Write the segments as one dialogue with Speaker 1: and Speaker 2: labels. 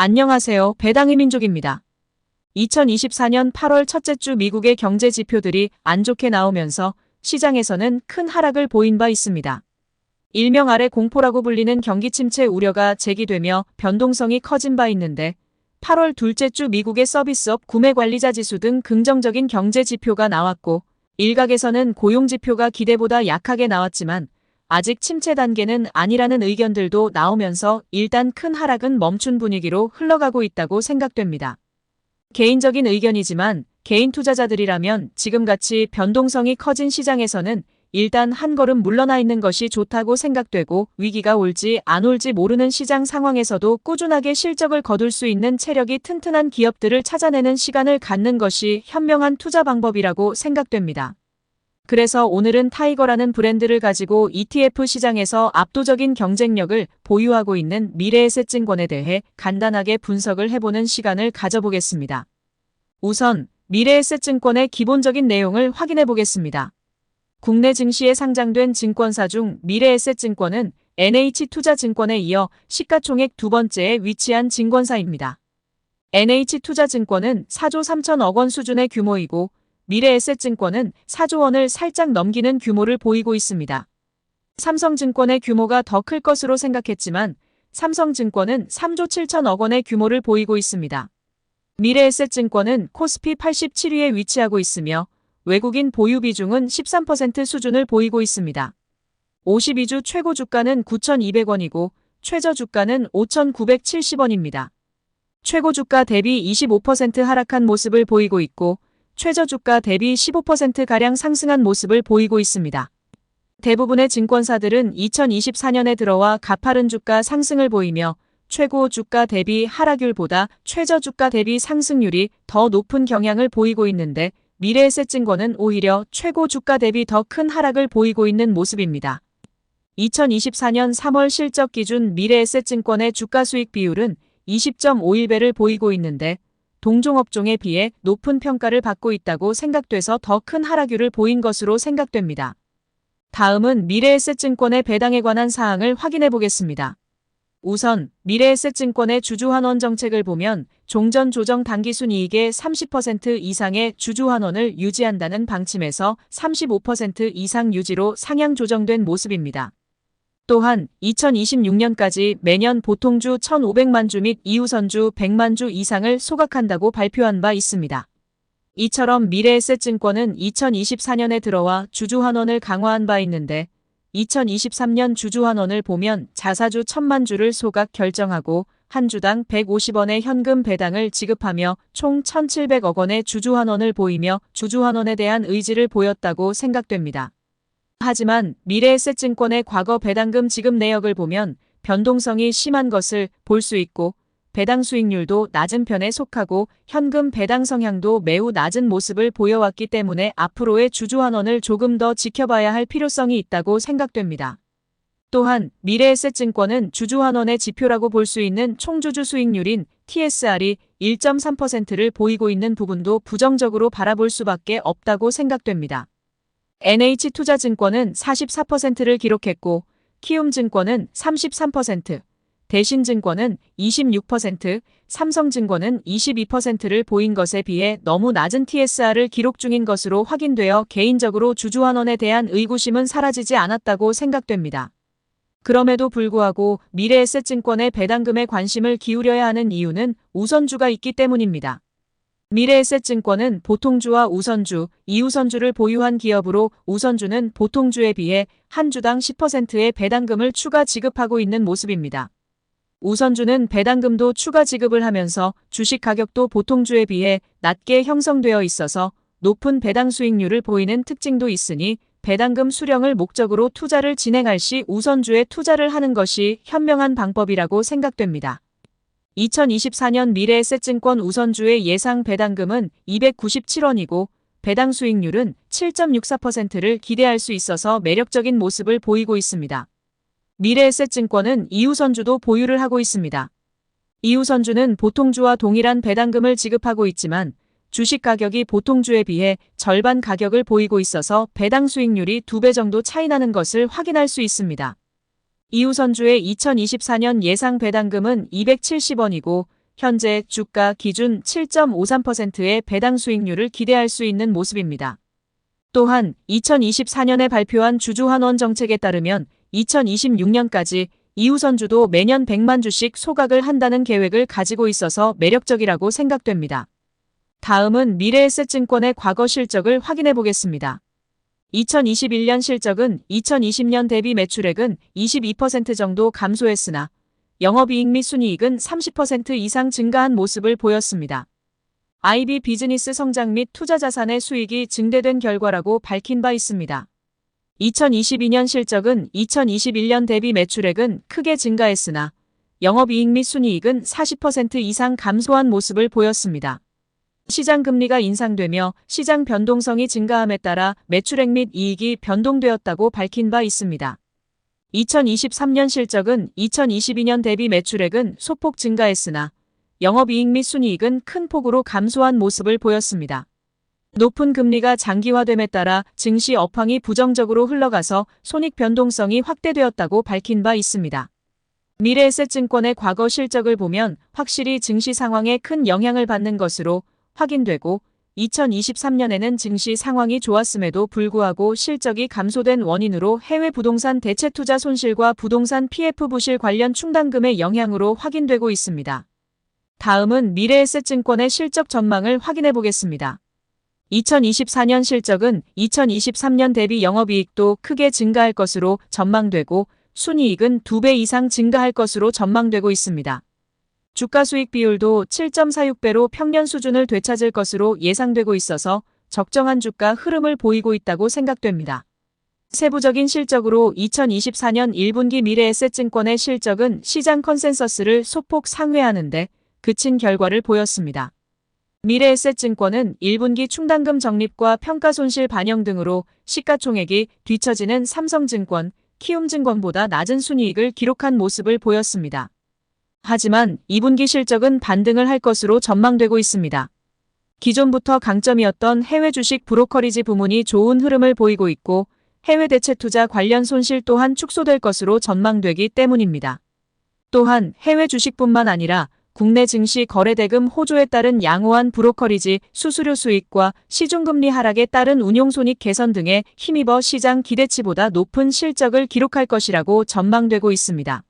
Speaker 1: 안녕하세요. 배당의 민족입니다. 2024년 8월 첫째 주 미국의 경제 지표들이 안 좋게 나오면서 시장에서는 큰 하락을 보인 바 있습니다. 일명 아래 공포라고 불리는 경기 침체 우려가 제기되며 변동성이 커진 바 있는데 8월 둘째 주 미국의 서비스업 구매관리자 지수 등 긍정적인 경제 지표가 나왔고 일각에서는 고용 지표가 기대보다 약하게 나왔지만 아직 침체 단계는 아니라는 의견들도 나오면서 일단 큰 하락은 멈춘 분위기로 흘러가고 있다고 생각됩니다. 개인적인 의견이지만 개인 투자자들이라면 지금같이 변동성이 커진 시장에서는 일단 한 걸음 물러나 있는 것이 좋다고 생각되고 위기가 올지 안 올지 모르는 시장 상황에서도 꾸준하게 실적을 거둘 수 있는 체력이 튼튼한 기업들을 찾아내는 시간을 갖는 것이 현명한 투자 방법이라고 생각됩니다. 그래서 오늘은 타이거라는 브랜드를 가지고 ETF 시장에서 압도적인 경쟁력을 보유하고 있는 미래에셋증권에 대해 간단하게 분석을 해보는 시간을 가져보겠습니다. 우선 미래에셋증권의 기본적인 내용을 확인해 보겠습니다. 국내 증시에 상장된 증권사 중 미래에셋증권은 NH투자증권에 이어 시가총액 두 번째에 위치한 증권사입니다. NH투자증권은 4조 3천억 원 수준의 규모이고 미래에셋증권은 4조 원을 살짝 넘기는 규모를 보이고 있습니다. 삼성증권의 규모가 더 클 것으로 생각했지만 삼성증권은 3조 7천억 원의 규모를 보이고 있습니다. 미래에셋증권은 코스피 87위에 위치하고 있으며 외국인 보유 비중은 13% 수준을 보이고 있습니다. 52주 최고 주가는 9,200원이고 최저 주가는 5,970원입니다. 최고 주가 대비 25% 하락한 모습을 보이고 있고 최저 주가 대비 15%가량 상승한 모습을 보이고 있습니다. 대부분의 증권사들은 2024년에 들어와 가파른 주가 상승을 보이며 최고 주가 대비 하락률보다 최저 주가 대비 상승률이 더 높은 경향을 보이고 있는데 미래에셋증권은 오히려 최고 주가 대비 더 큰 하락을 보이고 있는 모습입니다. 2024년 3월 실적 기준 미래에셋증권의 주가 수익 비율은 20.51배를 보이고 있는데 동종업종에 비해 높은 평가를 받고 있다고 생각돼서 더 큰 하락률을 보인 것으로 생각됩니다. 다음은 미래에셋증권의 배당에 관한 사항을 확인해 보겠습니다. 우선 미래에셋증권의 주주환원 정책을 보면 종전 조정 당기순이익의 30% 이상의 주주환원을 유지한다는 방침에서 35% 이상 유지로 상향 조정된 모습입니다. 또한 2026년까지 매년 보통주 1,500만 주 및 이우선주 100만 주 이상을 소각한다고 발표한 바 있습니다. 이처럼 미래에셋증권은 2024년에 들어와 주주환원을 강화한 바 있는데 2023년 주주환원을 보면 자사주 1,000만 주를 소각 결정하고 한 주당 150원의 현금 배당을 지급하며 총 1,700억 원의 주주환원을 보이며 주주환원에 대한 의지를 보였다고 생각됩니다. 하지만 미래에셋증권의 과거 배당금 지급 내역을 보면 변동성이 심한 것을 볼 수 있고 배당 수익률도 낮은 편에 속하고 현금 배당 성향도 매우 낮은 모습을 보여왔기 때문에 앞으로의 주주환원을 조금 더 지켜봐야 할 필요성이 있다고 생각됩니다. 또한 미래에셋증권은 주주환원의 지표라고 볼 수 있는 총주주 수익률인 TSR이 1.3%를 보이고 있는 부분도 부정적으로 바라볼 수밖에 없다고 생각됩니다. NH투자증권은 44%를 기록했고 키움증권은 33%, 대신증권은 26%, 삼성증권은 22%를 보인 것에 비해 너무 낮은 TSR을 기록 중인 것으로 확인되어 개인적으로 주주환원에 대한 의구심은 사라지지 않았다고 생각됩니다. 그럼에도 불구하고 미래에셋증권의 배당금에 관심을 기울여야 하는 이유는 우선주가 있기 때문입니다. 미래에셋증권은 보통주와 우선주, 이우선주를 보유한 기업으로 우선주는 보통주에 비해 한 주당 10%의 배당금을 추가 지급하고 있는 모습입니다. 우선주는 배당금도 추가 지급을 하면서 주식 가격도 보통주에 비해 낮게 형성되어 있어서 높은 배당 수익률을 보이는 특징도 있으니 배당금 수령을 목적으로 투자를 진행할 시 우선주에 투자를 하는 것이 현명한 방법이라고 생각됩니다. 2024년 미래에셋증권 우선주의 예상 배당금은 297원이고 배당 수익률은 7.64%를 기대할 수 있어서 매력적인 모습을 보이고 있습니다. 미래에셋증권은 이우선주도 보유를 하고 있습니다. 이우선주는 보통주와 동일한 배당금을 지급하고 있지만 주식 가격이 보통주에 비해 절반 가격을 보이고 있어서 배당 수익률이 2배 정도 차이 나는 것을 확인할 수 있습니다. 이우선주의 2024년 예상 배당금은 270원이고 현재 주가 기준 7.53%의 배당 수익률을 기대할 수 있는 모습입니다. 또한 2024년에 발표한 주주환원 정책에 따르면 2026년까지 이우선주도 매년 100만 주씩 소각을 한다는 계획을 가지고 있어서 매력적이라고 생각됩니다. 다음은 미래에셋증권의 과거 실적을 확인해 보겠습니다. 2021년 실적은 2020년 대비 매출액은 22% 정도 감소했으나 영업이익 및 순이익은 30% 이상 증가한 모습을 보였습니다. IB 비즈니스 성장 및 투자 자산의 수익이 증대된 결과라고 밝힌 바 있습니다. 2022년 실적은 2021년 대비 매출액은 크게 증가했으나 영업이익 및 순이익은 40% 이상 감소한 모습을 보였습니다. 시장 금리가 인상되며 시장 변동성이 증가함에 따라 매출액 및 이익이 변동되었다고 밝힌 바 있습니다. 2023년 실적은 2022년 대비 매출액은 소폭 증가했으나 영업이익 및 순이익은 큰 폭으로 감소한 모습을 보였습니다. 높은 금리가 장기화됨에 따라 증시 업황이 부정적으로 흘러가서 손익 변동성이 확대되었다고 밝힌 바 있습니다. 미래에셋증권의 과거 실적을 보면 확실히 증시 상황에 큰 영향을 받는 것으로 확인되고 2023년에는 증시 상황이 좋았음에도 불구하고 실적이 감소된 원인으로 해외 부동산 대체 투자 손실과 부동산 PF 부실 관련 충당금의 영향으로 확인되고 있습니다. 다음은 미래에셋증권의 실적 전망을 확인해 보겠습니다. 2024년 실적은 2023년 대비 영업이익도 크게 증가할 것으로 전망되고 순이익은 2배 이상 증가할 것으로 전망되고 있습니다. 주가수익 비율도 7.46배로 평년 수준을 되찾을 것으로 예상되고 있어서 적정한 주가 흐름을 보이고 있다고 생각됩니다. 세부적인 실적으로 2024년 1분기 미래에셋증권의 실적은 시장 컨센서스를 소폭 상회하는데 그친 결과를 보였습니다. 미래에셋증권은 1분기 충당금 적립과 평가손실 반영 등으로 시가총액이 뒤처지는 삼성증권, 키움증권보다 낮은 순이익을 기록한 모습을 보였습니다. 하지만 2분기 실적은 반등을 할 것으로 전망되고 있습니다. 기존부터 강점이었던 해외 주식 브로커리지 부문이 좋은 흐름을 보이고 있고 해외 대체 투자 관련 손실 또한 축소될 것으로 전망되기 때문입니다. 또한 해외 주식뿐만 아니라 국내 증시 거래대금 호조에 따른 양호한 브로커리지 수수료 수익과 시중금리 하락에 따른 운용손익 개선 등에 힘입어 시장 기대치보다 높은 실적을 기록할 것이라고 전망되고 있습니다.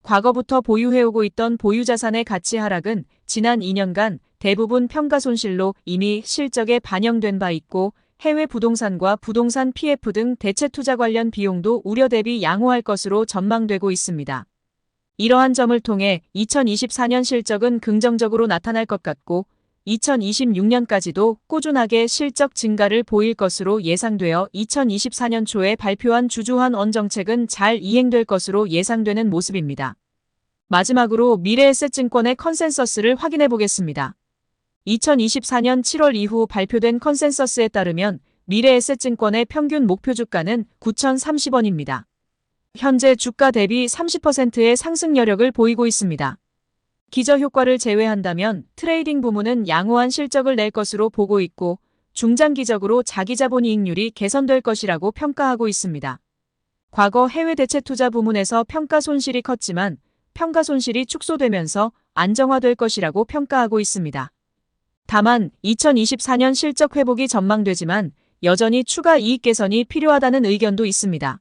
Speaker 1: 과거부터 보유해오고 있던 보유자산의 가치 하락은 지난 2년간 대부분 평가손실로 이미 실적에 반영된 바 있고 해외 부동산과 부동산 PF 등 대체 투자 관련 비용도 우려 대비 양호할 것으로 전망되고 있습니다. 이러한 점을 통해 2024년 실적은 긍정적으로 나타날 것 같고 2026년까지도 꾸준하게 실적 증가를 보일 것으로 예상되어 2024년 초에 발표한 주주환원 정책은 잘 이행될 것으로 예상되는 모습입니다. 마지막으로 미래에셋증권의 컨센서스를 확인해 보겠습니다. 2024년 7월 이후 발표된 컨센서스에 따르면 미래에셋증권의 평균 목표 주가는 9,030원입니다. 현재 주가 대비 30%의 상승 여력을 보이고 있습니다. 기저효과를 제외한다면 트레이딩 부문은 양호한 실적을 낼 것으로 보고 있고 중장기적으로 자기자본이익률이 개선될 것이라고 평가하고 있습니다. 과거 해외 대체 투자 부문에서 평가 손실이 컸지만 평가 손실이 축소되면서 안정화될 것이라고 평가하고 있습니다. 다만 2024년 실적 회복이 전망되지만 여전히 추가 이익 개선이 필요하다는 의견도 있습니다.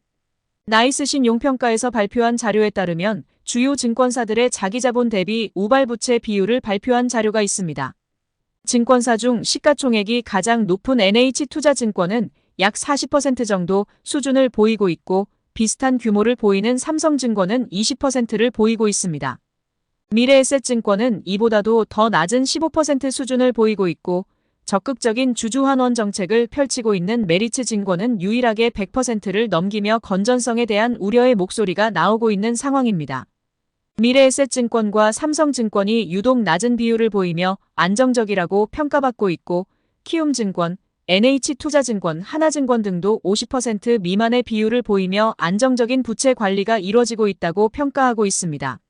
Speaker 1: 나이스 신용평가에서 발표한 자료에 따르면 주요 증권사들의 자기자본 대비 우발부채 비율을 발표한 자료가 있습니다. 증권사 중 시가총액이 가장 높은 NH투자증권은 약 40% 정도 수준을 보이고 있고 비슷한 규모를 보이는 삼성증권은 20%를 보이고 있습니다. 미래에셋증권은 이보다도 더 낮은 15% 수준을 보이고 있고 적극적인 주주환원 정책을 펼치고 있는 메리츠증권은 유일하게 100%를 넘기며 건전성에 대한 우려의 목소리가 나오고 있는 상황입니다. 미래에셋증권과 삼성증권이 유독 낮은 비율을 보이며 안정적이라고 평가받고 있고 키움증권, NH투자증권, 하나증권 등도 50% 미만의 비율을 보이며 안정적인 부채 관리가 이뤄지고 있다고 평가하고 있습니다.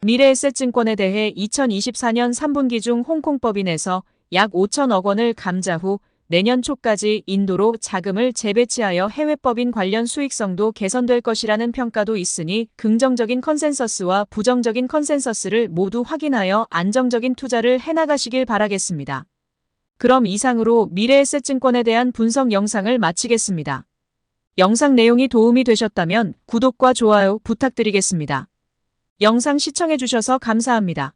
Speaker 1: 미래에셋증권에 대해 2024년 3분기 중 홍콩법인에서 약 5천억 원을 감자 후 내년 초까지 인도로 자금을 재배치하여 해외법인 관련 수익성도 개선될 것이라는 평가도 있으니 긍정적인 컨센서스와 부정적인 컨센서스를 모두 확인하여 안정적인 투자를 해나가시길 바라겠습니다. 그럼 이상으로 미래에셋증권에 대한 분석 영상을 마치겠습니다. 영상 내용이 도움이 되셨다면 구독과 좋아요 부탁드리겠습니다. 영상 시청해주셔서 감사합니다.